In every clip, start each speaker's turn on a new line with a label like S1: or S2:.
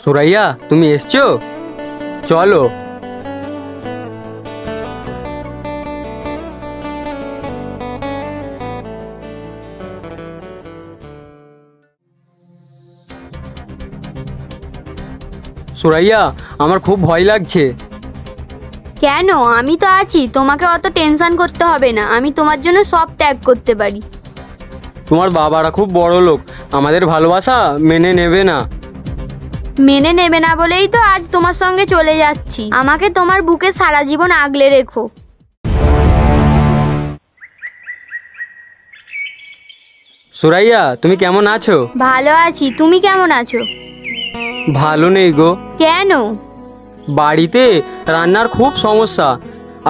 S1: সুরাইয়া, তুমি এসছো? চলো। সুরাইয়া, আমার খুব ভয় লাগছে।
S2: কেন? আমি তো আছি, তোমাকে অত টেনশন করতে হবে না, আমি তোমার জন্য সব ত্যাগ করতে পারি।
S1: তোমার বাবারা খুব বড় লোক, আমাদের ভালোবাসা মেনে নেবে না।
S2: মেনে নেবে না বলেই তো আজ তোমার সঙ্গে চলে যাচ্ছি। আমাকে তোমার বুকে সারা জীবন আগলে রেখো।
S1: সুরাইয়া, তুমি কেমন আছো?
S2: ভালো আছি, তুমি কেমন আছো?
S1: ভালো নেই গো।
S2: কেন?
S1: বাড়িতে রান্নার খুব সমস্যা,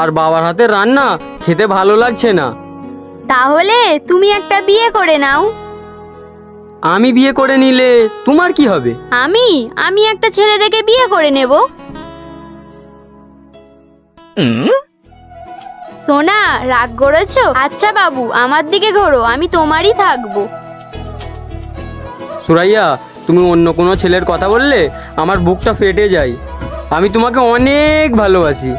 S1: আর বাবার হাতের রান্না খেতে ভালো লাগছে না।
S2: তাহলে তুমি একটা বিয়ে করে নাও।
S1: আমি বিয়ে করে নিলে তোমার কি হবে?
S2: আমি একটা ছেলে দেখে বিয়ে করে নেব। সোনা, রাগ করেছো? আচ্ছা বাবু, আমার দিকে ঘোরো, আমি তোমারই থাকবো।
S1: সুরাইয়া, তুমি অন্য কোনো ছেলের কথা বললে আমার বুকটা ফেটে যায়। আমি তোমাকে অনেক ভালোবাসি।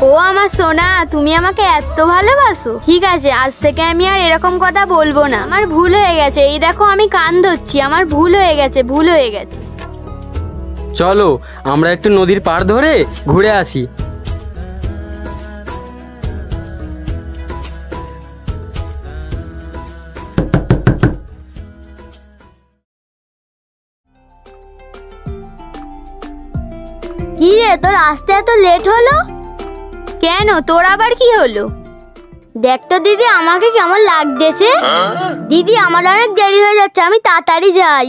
S2: ও আমার সোনা, তুমি আমাকে এত ভালোবাসো? ঠিক আছে, আজ থেকে আমি আর এরকম কথা বলবো না। আমার ভুল হয়ে গেছে, এই দেখো আমি কান ধরছি। আমার ভুল হয়ে গেছে, ভুল হয়ে গেছে।
S1: চলো আমরা একটু নদীর পাড় ধরে ঘুরে আসি।
S2: কি রে, তোর আসতে এত লেট হলো কেন? তোর আবার কি হলো? দেখ তো দিদি, আমাকে কেমন লাগতেছে। দিদি, আমার অনেক দেরি হয়ে যাচ্ছে, আমি তাড়াতাড়ি যাই।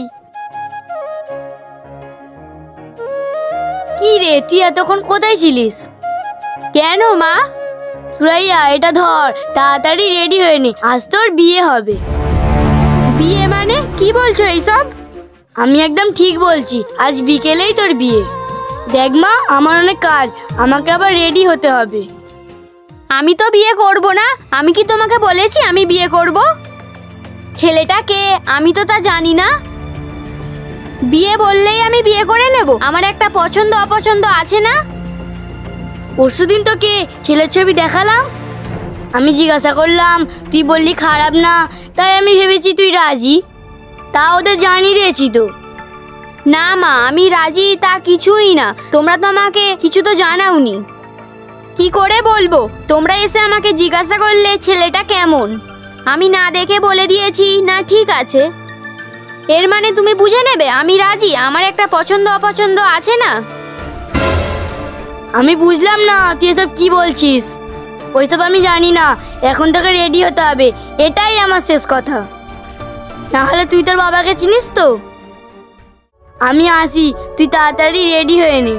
S2: কি রে, তুই এতক্ষণ কোথায় ছিলিস? কেন মা? সুরাইয়া, এটা ধর, তাড়াতাড়ি রেডি হয়ে নে, আজ তোর বিয়ে হবে। বিয়ে মানে কি বলছো এইসব? আমি একদম ঠিক বলছি, আজ বিকেলেই তোর বিয়ে। দেখ মা, আমার অনেক কাজ, আমাকে আবার রেডি হতে হবে। আমি তো বিয়ে করব না। আমি কি তোমাকে বলেছি আমি বিয়ে করব? ছেলেটা কে আমি তো তা জানি না। বিয়ে বললেই আমি বিয়ে করে নেব? আমার একটা পছন্দ অপছন্দ আছে না? পরশুদিন তোকে ছেলের ছবি দেখালাম, আমি জিজ্ঞাসা করলাম, তুই বললি খারাপ না, তাই আমি ভেবেছি তুই রাজি। তা ওদের জানিয়ে দিয়েছি তো। না মা, আমি রাজি তা কিছুই না। তোমরা তো আমাকে কিছু তো জানাওনি। কি করে বলবো? তোমরা এসে আমাকে জিজ্ঞাসা করলে ছেলেটা কেমন, আমি না দেখে বলে দিয়েছি না ঠিক আছে। এর মানে তুমি বুঝে নেবে আমি রাজি, আমার একটা পছন্দ অপছন্দ আছে না। আমি বুঝলাম না তুই এসব কি বলছিস। ওইসব আমি জানি না, এখন তোকে রেডি হতে হবে, এটাই আমার শেষ কথা। না হলে তুই তোর বাবাকে চিনিস তো। আমি আসি, তুই তাড়াতাড়ি রেডি হয়ে নে।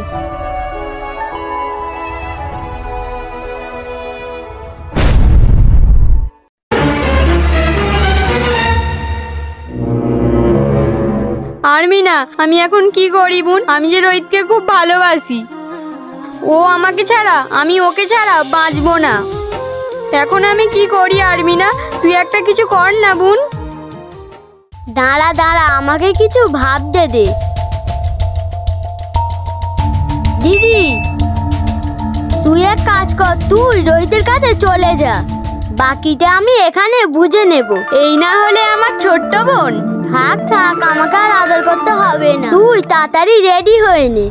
S2: আরমিনা, আমি এখন কি করি বোন? আমি যে রোহিতকে খুব ভালোবাসি, ও আমাকে ছাড়া, আমি ওকে ছাড়া বাঁচবো না। এখন আমি কি করি আরমিনা? তুই একটা কিছু কর না বোন। দাঁড়া দাঁড়া, আমাকে কিছু ভাবতে দে। দিদি, তুই এক কাজ কর, তুই রোহিতের কাছে চলে যা, বাকিটা আমি এখানে বুঝে নেব। এই না হলে আমার ছোট্ট বোন। থাক থাক, আমাকে আর আদর করতে হবে না, তুই তাড়াতাড়ি রেডি হয়ে নে।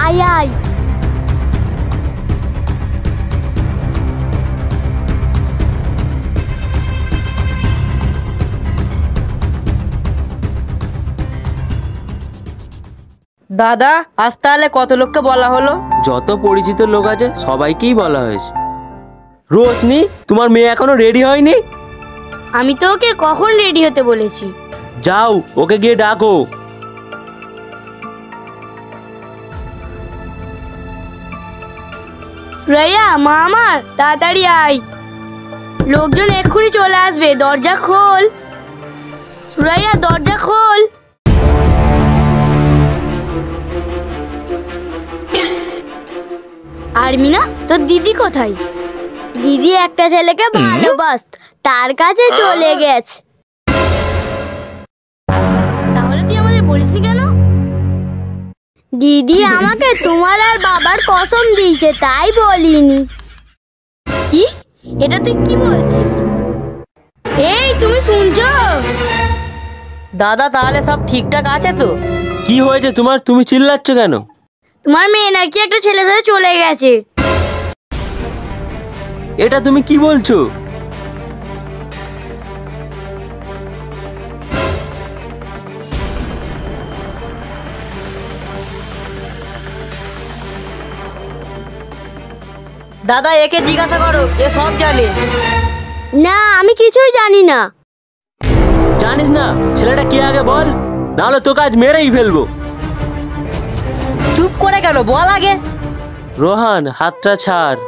S2: আয় আয়।
S3: দাদা, আজ তাহলে কত লোককে বলা হলো?
S1: যত পরিচিত লোক আছে সবাইকেই বলা হয়েছে। রোশনি, তোমার মেয়ে এখনো রেডি হয়নি?
S2: আমি তো ওকে কখন রেডি হতে বলেছি।
S1: যাও, ওকে গিয়ে ডাকো।
S2: সুরাইয়া, মা আমার, তাড়াতাড়ি আয়, লোকজন এক্ষুনি চলে আসবে, দরজা খোল। সুরাইয়া, দরজা খোল। আরমিনা, তোর দিদি কোথায়? দিদি একটা ছেলেকে ভালোবাসত, তার কাছে চলে গেছে। তাহলে তুই আমাদের বলিসনি কেন? দিদি আমাকে তোমার আর বাবার কসম দিয়েছে, তাই বলিনি। কি? এটা তুই কি বলছিস? এই তুমি শুনছো?
S3: দাদা তাহলে সব ঠিকঠাক আছে তো?
S4: কি হয়েছে তোমার? তুমি চিল্লাচ্ছ কেন?
S2: তোমার মেয়ে নাকি একটা ছেলের সাথে চলে গেছে।
S4: এটা তুমি কি বলছো?
S3: দাদা একে জিজ্ঞাসা করো, এ সব জানে।
S2: না, আমি কিছুই জানি না।
S4: জানিস না ছেলেটা কে আগে বল, নাহলে তোকে আজ মেরেই ফেলবো।
S3: চুপ করে কেন, বল আগে।
S4: রোহান হাতটা ছাড়,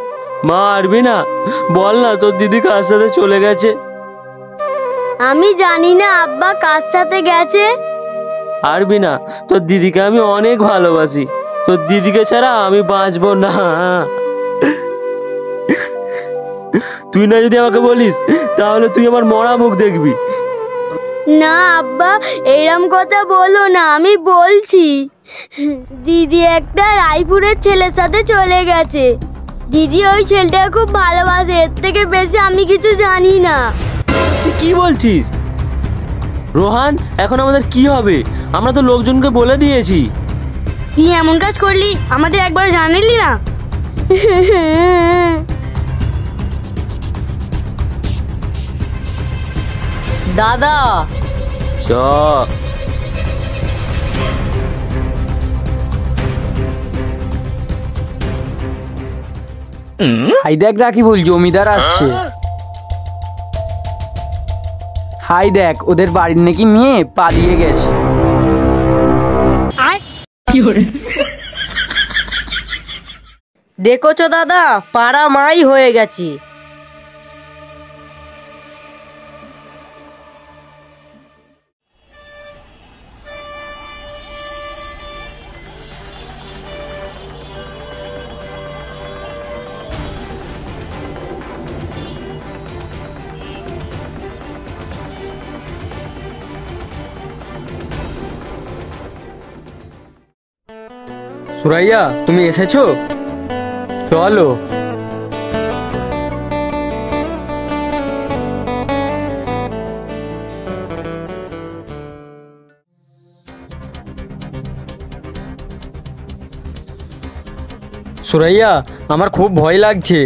S4: মারবি না, বল না তোর দিদি কার সাথে চলে গেছে।
S2: আমি জানি না আব্বা কার সাথে গেছে।
S4: পারবি না, তোর দিদিকে আমি অনেক ভালোবাসি, তোর দিদিকে ছাড়া আমি বাঁচবো না। তুই না যদি আমাকে বলিস তাহলে তুই আমার মরা মুখ দেখবি।
S2: না আব্বা, এইরকম কথা বলো না, আমি বলছি। দিদি একটা রায়পুরের ছেলের সাথে চলে গেছে। দিদি ওই ছেলেটাকে খুব ভালোবাসে, এর থেকে বেশি আমি কিছু জানি না।
S4: তুই কি বলছিস? রোহান এখন আমাদের কি হবে? আমরা তো লোকজনকে বলে দিয়েছি।
S2: তুই এমন কাজ করলি, আমাদের একবার জানালি না?
S3: দাদা
S4: চ
S1: হাই দেখ রাকিবুল, জমিদার আসছে। হাই দেখ, ওদের বাড়ির নাকি মেয়ে পালিয়ে গেছে।
S3: দেখোছো দাদা, পাড়া মাই হয়ে গেছি।
S1: সুরাইয়া, তুমি এসেছো? চলো। সুরাইয়া, আমার খুব ভয় লাগছে।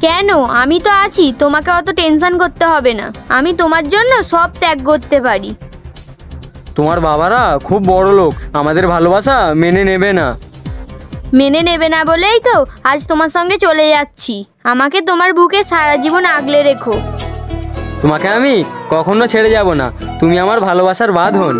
S2: কেন? আমি তো আছি, তোমাকে অত টেনশন করতে হবে না। আমি তোমার জন্য সব ত্যাগ করতে পারি।
S1: তোমার বাবারা খুব বড় লোক, আমাদের ভালোবাসা মেনে নেবে না।
S2: মেনে নেবে না বলেই তো আজ তোমার সঙ্গে চলে যাচ্ছি। আমাকে তোমার বুকে সারা জীবন আগলে রেখো।
S1: তোমাকে আমি কখনো ছেড়ে যাব না, তুমি আমার ভালোবাসার বাঁধন।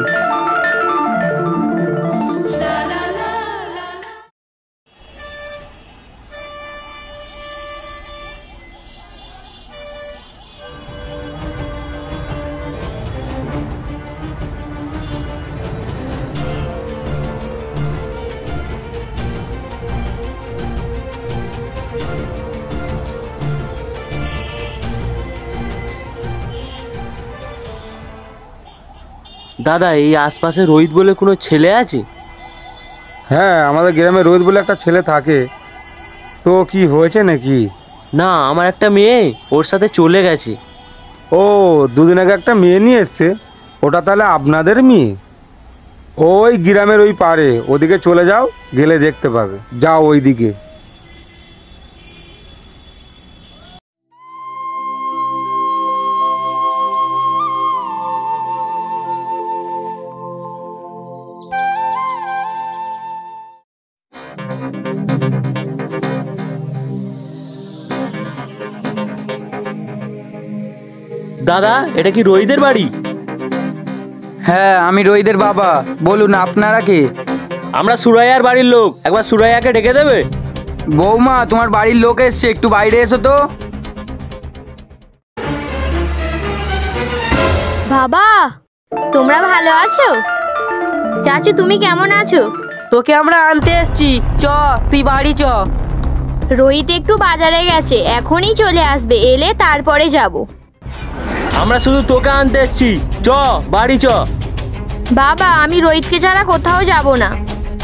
S4: দাদা এই আশপাশে রোহিত বলে কোনো ছেলে আছে?
S5: হ্যাঁ, আমাদের গ্রামে রোহিত বলে একটা ছেলে থাকে। তো কি হয়েছে নাকি?
S4: না, আমার একটা মেয়ে ওর সাথে চলে গেছে।
S5: ও, দুদিন আগে একটা মেয়ে নিয়ে এসছে। ওটা তাহলে আপনাদের মেয়ে? ওই গ্রামের ওই পারে, ওদিকে চলে যাও, গেলে দেখতে পাবে। যাও ওই দিকে।
S4: দাদা এটা কি রোহিতের বাড়ি?
S1: হ্যাঁ, আমি রোহিতের বাবা। বলুন আপনারা কে?
S4: আমরা সুরাইয়ার বাড়ির লোক, একবার সুরাইয়াকে ডেকে দেবে?
S1: বৌমা, তোমার বাড়ির লোক এসছে, একটু বাইরে এসো তো।
S2: বাবা, তোমরা ভালো আছো? চাচু তুমি কেমন আছো?
S3: তোকে আমরা আনতে এসছি, চ তুই বাড়ি চ।
S2: রোহিত একটু বাজারে গেছে, এখনই চলে আসবে, এলে তারপরে যাব।
S4: আমরা শুধু তোকে আনতে এসছি, চ বাড়ি চ।
S2: বাবা আমি রোহিতকে ছাড়া কোথাও যাব না।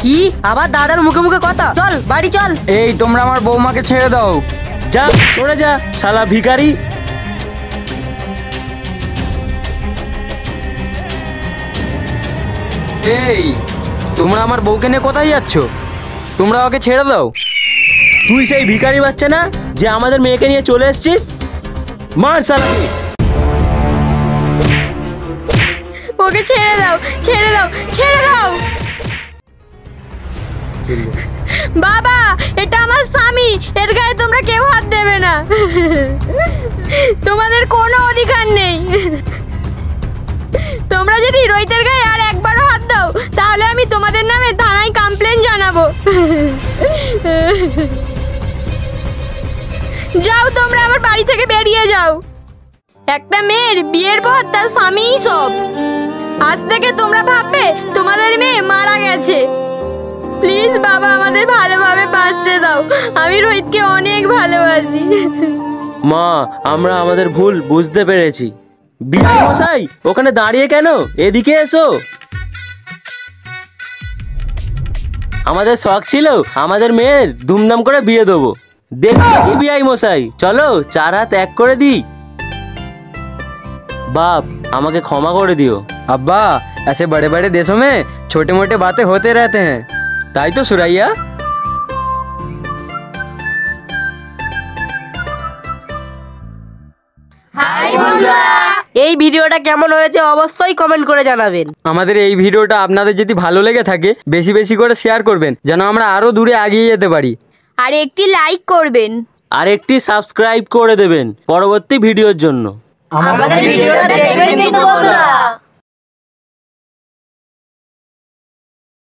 S3: কি আবার দাদার মুখে মুখে কথা? চল বাড়ি চল।
S1: এই তোমরা আমার বৌমাকে ছেড়ে দাও।
S4: যা সরে যা শালা ভিখারি।
S1: এই তোমরা আমার বউকে নিয়ে কোথায় যাচ্ছ? তোমরা ওকে ছেড়ে দাও।
S4: তুই সেই ভিখারি বাচ্চা না যে আমাদের মেয়েকে নিয়ে চলে এসেছিস? মার শালাকে।
S2: ওকে ছেড়ে দাও, ছেড়ে দাও, ছেড়ে দাও। বাবা এটা আমার স্বামী, এর গায়ে তোমরা কেউ হাত দেবে না। তোমাদের কোনো অধিকার নেই। তোমরা যদি রোহিতের গায়ে আর একবারও হাত দাও তাহলে আমি তোমাদের নামে থানায় কমপ্লেন জানাবো। যাও তোমরা আমার বাড়ি থেকে বেরিয়ে যাও। একটা মেয়ের বিয়ের পর তার স্বামীই সব। আজ থেকে তোমরা ভাববে তোমাদের মেয়ে মারা গেছে। প্লিজ বাবা আমাদের ভালোভাবে বাঁচতে দাও, আমি রোহিতকে অনেক ভালোবাসি।
S4: মা আমরা আমাদের ভুল বুঝতে পেরেছি। বিআই মশাই ওখানে দাঁড়িয়ে কেন? এদিকে এসো। আমাদের শখ ছিল আমাদের মেয়ের ধুমধাম করে বিয়ে দেবো। দেখছো কি বিআই মশাই, চলো 4 হাত এক করে দিই। बाप আমাকে ক্ষমা করে দিও।
S1: अब्बा ऐसे बड़े बड़े देशों में छोटे मोटे बातें होते रहते हैं। ताई तो सुरैया।
S3: এই ভিডিওটা কেমন হয়েছে অবশ্যই কমেন্ট করে জানাবেন।
S1: আমাদের এই ভিডিওটা আপনাদের যদি ভালো লেগে থাকে বেশি বেশি করে শেয়ার করবেন, যেন আমরা আরো দূরে এগিয়ে যেতে পারি।
S2: আর একটি লাইক করবেন।
S4: আর একটি সাবস্ক্রাইব করে দেবেন পরবর্তী ভিডিওর জন্য।
S3: আমাদের ভিডিওটা দেখবেন কিন্তু বন্ধুরা।